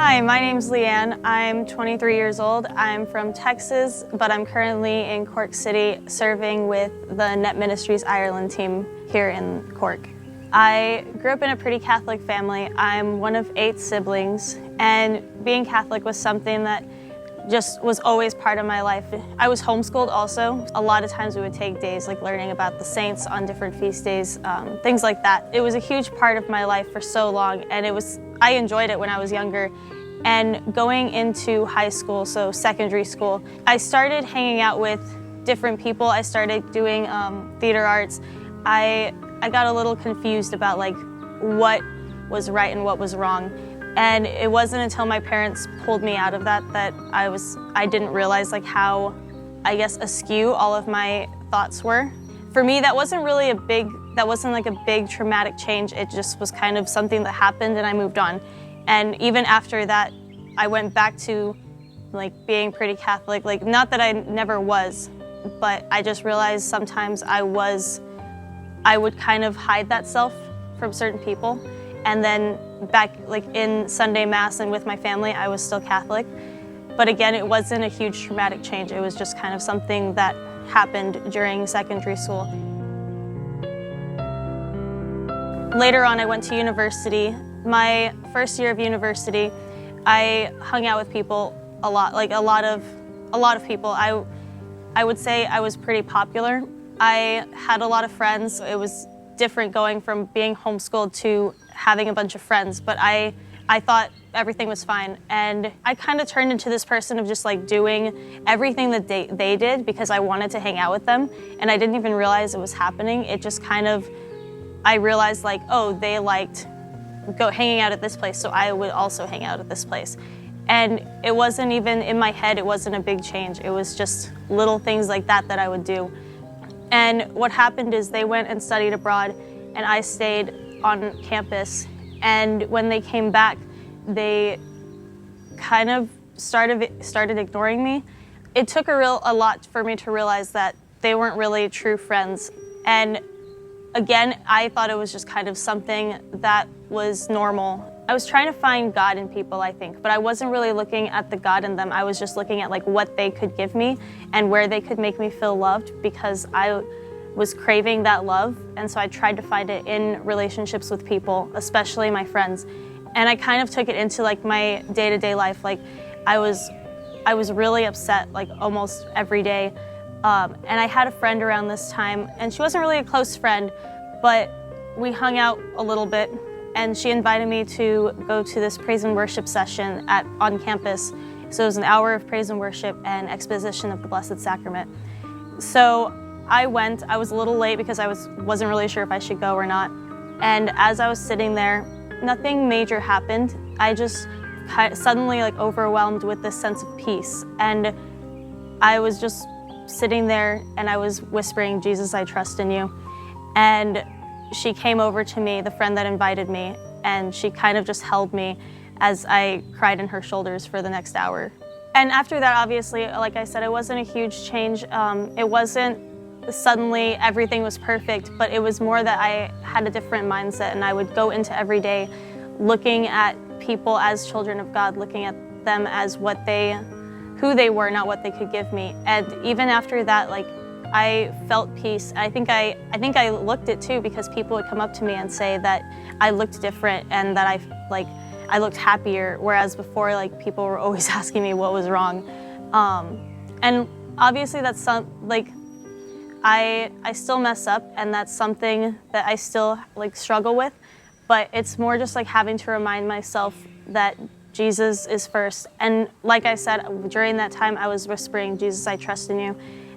Hi, my name's Leanne. I'm 23 years old. I'm from Texas, but I'm currently in Cork City serving with the Net Ministries Ireland team here in Cork. I grew up in a pretty Catholic family. I'm one of 8 siblings, and being Catholic was something that just was always part of my life. I was homeschooled also. A lot of times we would take days like learning about the saints on different feast days, things like that. It was a huge part of my life for so long, and I enjoyed it when I was younger. And going into high school, so secondary school, I started hanging out with different people. I started doing theater arts. I got a little confused about like what was right and what was wrong. And it wasn't until my parents pulled me out of that I didn't realize like how, I guess, askew all of my thoughts were. For me, that wasn't like a big traumatic change. It just was kind of something that happened and I moved on. And even after that, I went back to like being pretty Catholic. Like, not that I never was, but I just realized sometimes I would kind of hide that self from certain people. And then back like in Sunday Mass and with my family, I was still Catholic. But again, it wasn't a huge traumatic change. It was just kind of something that happened during secondary school. Later on, I went to university. My first year of university, I hung out with people a lot, like a lot of people. I would say I was pretty popular. I had a lot of friends. It was different going from being homeschooled to having a bunch of friends, but I thought everything was fine. And I kind of turned into this person of just like doing everything that they did because I wanted to hang out with them. And I didn't even realize it was happening. It just kind of, I realized like, oh, they liked hanging out at this place, so I would also hang out at this place. And it wasn't even in my head, it wasn't a big change. It was just little things like that I would do. And what happened is they went and studied abroad and I stayed on campus. And when they came back, they kind of started ignoring me. It took a lot for me to realize that they weren't really true friends. And again, I thought it was just kind of something that was normal. I was trying to find God in people, I think, but I wasn't really looking at the God in them. I was just looking at like what they could give me and where they could make me feel loved, because I was craving that love. And so I tried to find it in relationships with people, especially my friends. And I kind of took it into like my day-to-day life. Like I was really upset like almost every day. And I had a friend around this time, and she wasn't really a close friend, but we hung out a little bit. And she invited me to go to this praise and worship session on campus. So it was an hour of praise and worship and exposition of the Blessed Sacrament. So I went. I was a little late because I wasn't really sure if I should go or not. And as I was sitting there, nothing major happened. I just suddenly like overwhelmed with this sense of peace. And I was just sitting there and I was whispering, "Jesus, I trust in you." And she came over to me, the friend that invited me, and she kind of just held me as I cried in her shoulders for the next hour. And after that, obviously, like I said, it wasn't a huge change. It wasn't suddenly everything was perfect, but it was more that I had a different mindset, and I would go into every day looking at people as children of God, looking at them as who they were, not what they could give me. And even after that, like, I felt peace. I think I looked it too, because people would come up to me and say that I looked different and that I looked happier, whereas before like people were always asking me what was wrong. And obviously that's I still mess up, and that's something that I still like struggle with, but it's more just like having to remind myself that Jesus is first. And like I said, during that time I was whispering, "Jesus, I trust in you."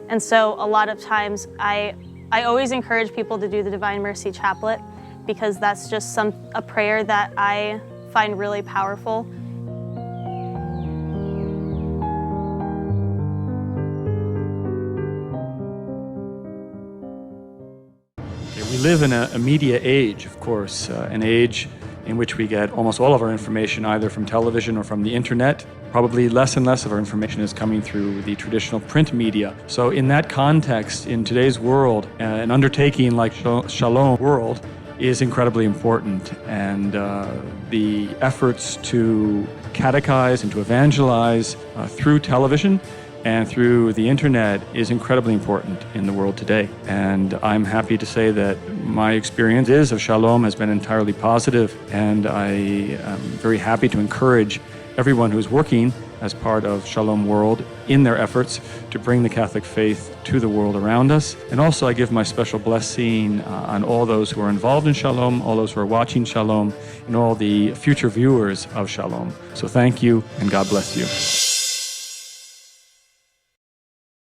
And so a lot of times I always encourage people to do the Divine Mercy Chaplet, because that's just a prayer that I find really powerful. We live in a media age, of course, an age in which we get almost all of our information either from television or from the internet. Probably less and less of our information is coming through the traditional print media. So in that context, in today's world, an undertaking like Shalom World is incredibly important, and the efforts to catechize and to evangelize through television and through the internet is incredibly important in the world today. And I'm happy to say that my experience of Shalom has been entirely positive, and I am very happy to encourage everyone who's working as part of Shalom World in their efforts to bring the Catholic faith to the world around us. And also I give my special blessing on all those who are involved in Shalom, all those who are watching Shalom, and all the future viewers of Shalom. So thank you, and God bless you.